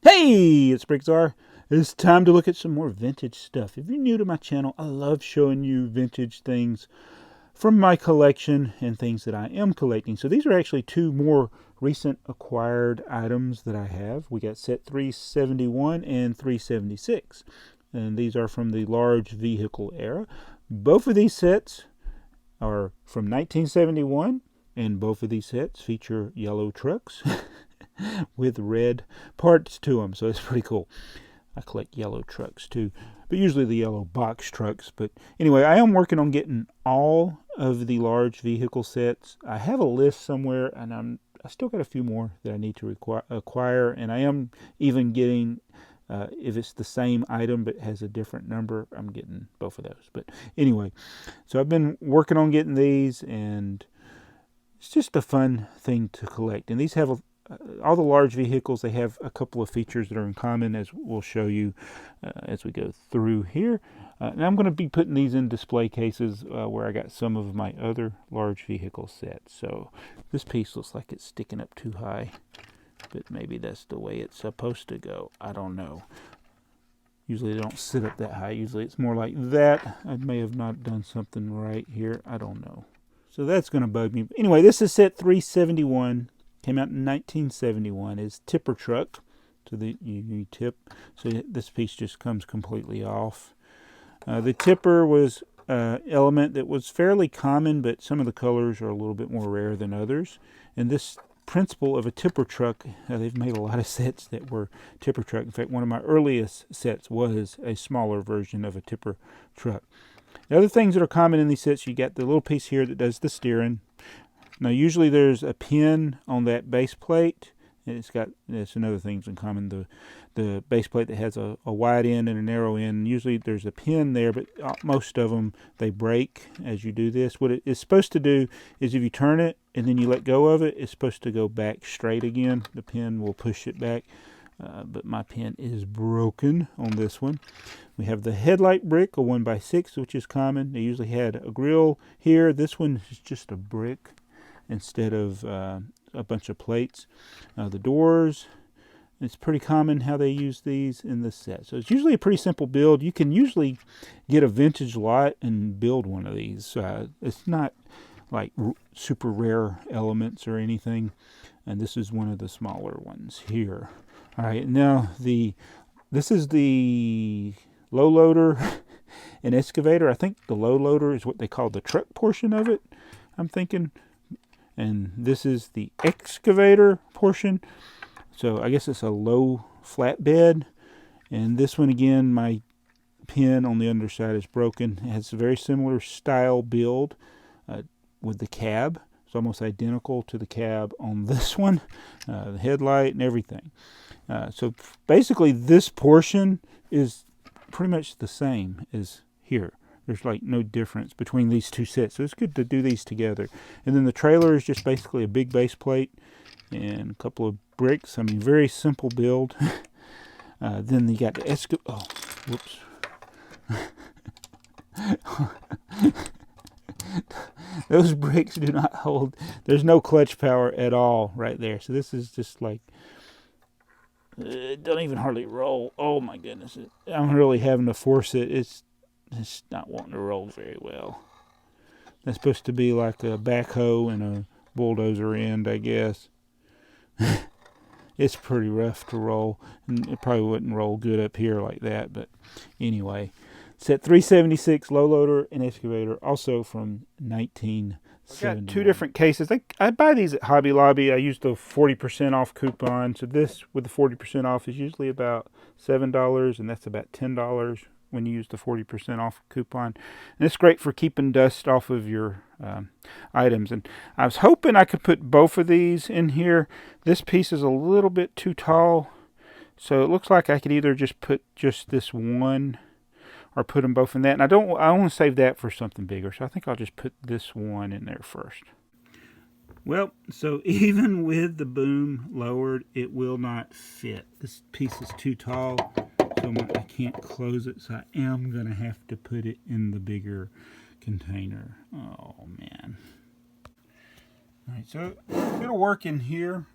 Hey, it's BrickTsar. It's time to look at some more vintage stuff. If you're new to my channel, I love showing you vintage things from my collection and things that I am collecting. So these are actually two more recent acquired items that I have. We got set 371 and 376. And these are from the large vehicle era. Both of these sets are from 1971, and both of these sets feature yellow trucks with red parts to them, so it's pretty cool. I collect yellow trucks too, but usually the yellow box trucks. But anyway, I am working on getting all of the large vehicle sets. I have a list somewhere, and I still got a few more that I need to acquire, and I am even getting, if it's the same item but has a different number, I'm getting both of those. But anyway, so I've been working on getting these, and it's just a fun thing to collect. And these have all the large vehicles, they have a couple of features that are in common, as we'll show you as we go through here. And I'm going to be putting these in display cases where I got some of my other large vehicle sets. So this piece looks like it's sticking up too high, but maybe that's the way it's supposed to go. I don't know. Usually they don't sit up that high. Usually it's more like that. I may have not done something right here. I don't know. So that's going to bug me. Anyway, this is set 371. Came out in 1971. It's tipper truck. So you tip. So this piece just comes completely off. The tipper was an element that was fairly common, but some of the colors are a little bit more rare than others. And this principle of a tipper truck, they've made a lot of sets that were tipper truck. In fact, one of my earliest sets was a smaller version of a tipper truck. The other things that are common in these sets, you got the little piece here that does the steering. Now, usually there's a pin on that base plate. It's another thing that's in common. The base plate that has a wide end and a narrow end. Usually there's a pin there, but most of them, they break as you do this. What it's supposed to do is if you turn it and then you let go of it, it's supposed to go back straight again. The pin will push it back. But my pin is broken on this one. We have the headlight brick, a 1x6, which is common. They usually had a grill here. This one is just a brick instead of a bunch of plates. The doors, it's pretty common how they use these in this set. So it's usually a pretty simple build. You can usually get a vintage lot and build one of these. It's not like super rare elements or anything. And this is one of the smaller ones here. All right, now this is the low loader and excavator. I think the low loader is what they call the truck portion of it, I'm thinking. And this is the excavator portion. So I guess it's a low flatbed. And this one, again, my pin on the underside is broken. It has a very similar style build with the cab. It's almost identical to the cab on this one, the headlight and everything. So basically this portion is pretty much the same as here. There's like no difference between these two sets. So it's good to do these together. And then the trailer is just basically a big base plate and a couple of bricks. I mean, very simple build. Then you got the whoops. Those bricks do not hold. There's no clutch power at all right there. So this is just like, it don't even hardly roll. Oh my goodness. I'm really having to force it. It's not wanting to roll very well. That's supposed to be like a backhoe and a bulldozer end, I guess. It's pretty rough to roll. And it probably wouldn't roll good up here like that. But anyway, set 376 low loader and excavator, also from 1970. I got two different cases. I buy these at Hobby Lobby. I use the 40% off coupon. So this with the 40% off is usually about $7, and that's about $10 when you use the 40% off coupon. And it's great for keeping dust off of your items. And I was hoping I could put both of these in here. This piece is a little bit too tall, so it looks like I could either just put just this one or put them both in that. And I want to save that for something bigger, so I think I'll just put this one in there first. Well, so even with the boom lowered, it will not fit. This piece is too tall, so I can't close it, so I am going to have to put it in the bigger container. Oh, man. Alright, so it'll work in here.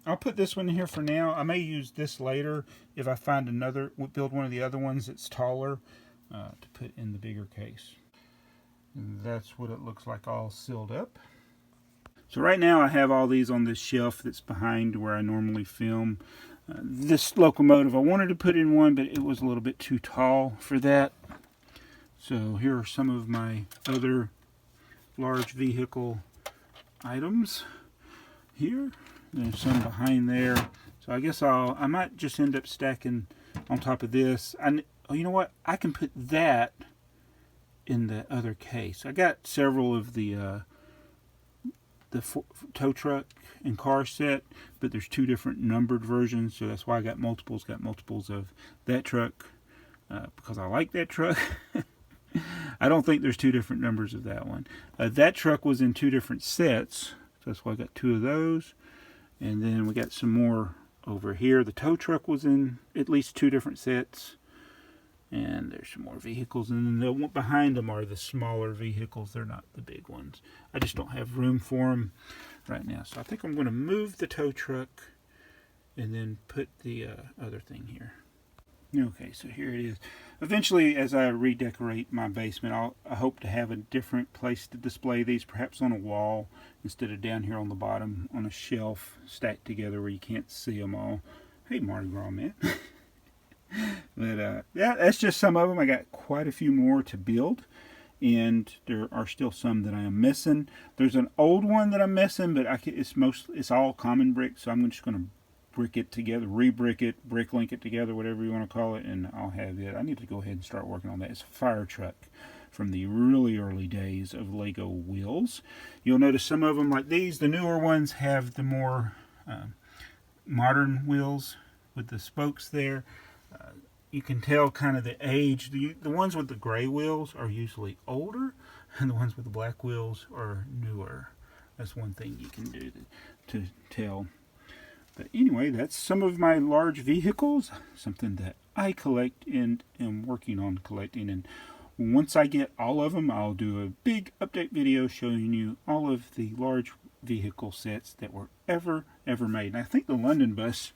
I'll put this one in here for now. I may use this later if I find another, build one of the other ones that's taller to put in the bigger case. And that's what it looks like all sealed up. So right now I have all these on this shelf that's behind where I normally film. This locomotive, I wanted to put in one, but it was a little bit too tall for that. So here are some of my other large vehicle items here. There's some behind there. So I guess I might just end up stacking on top of this. Oh, you know what? I can put that in the other case. I got several of the tow truck and car set, but there's two different numbered versions, so that's why I got multiples. Got multiples of that truck because I like that truck. I don't think there's two different numbers of that one. That truck was in two different sets, so that's why I got two of those. And then we got some more over here. The tow truck was in at least two different sets. And there's some more vehicles, and then the one behind them are the smaller vehicles. They're not the big ones. I just don't have room for them right now. So I think I'm going to move the tow truck and then put the other thing here. Okay, so here it is. Eventually, as I redecorate my basement, I hope to have a different place to display these, perhaps on a wall instead of down here on the bottom on a shelf stacked together where you can't see them all. Hey, Mardi Gras, man. But yeah, that's just some of them. I got quite a few more to build, and there are still some that I am missing. There's an old one that I'm missing, but it's all common brick, so I'm just going to brick it together, re-brick it, brick link it together, whatever you want to call it, and I'll have it. I need to go ahead and start working on that. It's a fire truck from the really early days of Lego wheels. You'll notice some of them, like these, the newer ones have the more modern wheels with the spokes there. You can tell kind of the age. The ones with the gray wheels are usually older, and the ones with the black wheels are newer. That's one thing you can do to tell. But anyway, that's some of my large vehicles, something that I collect and am working on collecting. And once I get all of them, I'll do a big update video showing you all of the large vehicle sets that were ever made. And I think the London bus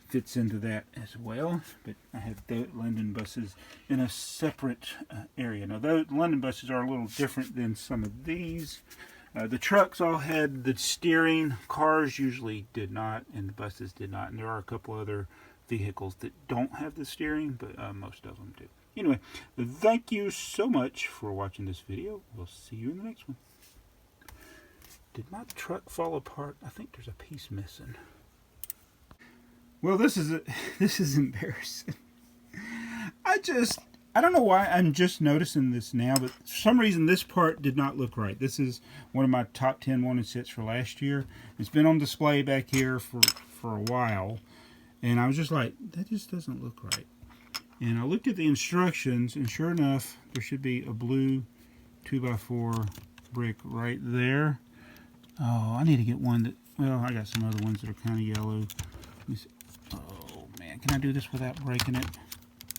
fits into that as well, but I have the London buses in a separate area. Now, the London buses are a little different than some of these. The trucks all had the steering. Cars usually did not, and the buses did not. And there are a couple other vehicles that don't have the steering, but most of them do. Anyway, thank you so much for watching this video. We'll see you in the next one. Did my truck fall apart? I think there's a piece missing. Well, this is embarrassing. I don't know why I'm just noticing this now, but for some reason this part did not look right. This is one of my top 10 wanted sets for last year. It's been on display back here for a while, and I was just like, that just doesn't look right. And I looked at the instructions, and sure enough, there should be a blue 2x4 brick right there. Oh, I need to get one that, well, I got some other ones that are kind of yellow. Oh man, can I do this without breaking it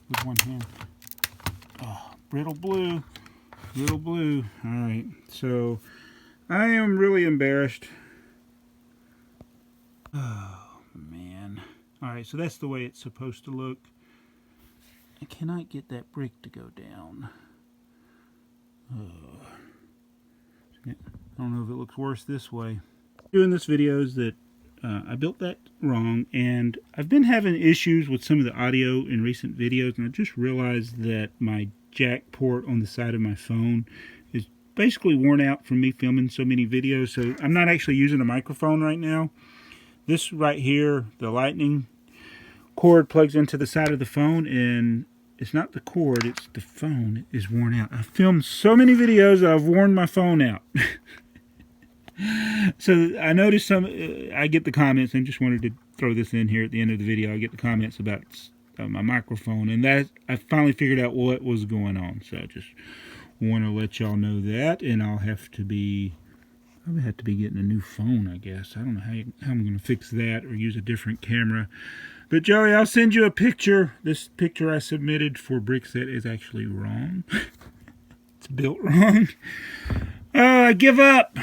with one hand? Oh, brittle blue. Alright, so I am really embarrassed. Oh man. Alright, so that's the way it's supposed to look. I cannot get that brick to go down. Oh. I don't know if it looks worse this way. Doing this video is that I built that wrong, and I've been having issues with some of the audio in recent videos, and I just realized that my jack port on the side of my phone is basically worn out from me filming so many videos, so I'm not actually using a microphone right now. This right here, the lightning cord plugs into the side of the phone, and it's not the cord, it's the phone is worn out. I've filmed so many videos that I've worn my phone out. So I noticed I get the comments, and just wanted to throw this in here at the end of the video. I get the comments about my microphone, and that I finally figured out what was going on. So I just want to let y'all know that, and I'll have to be getting a new phone, I guess. I don't know how I'm going to fix that or use a different camera. But Joey, I'll send you a picture. This picture I submitted for BrickTsar is actually wrong. It's built wrong. Oh, I give up.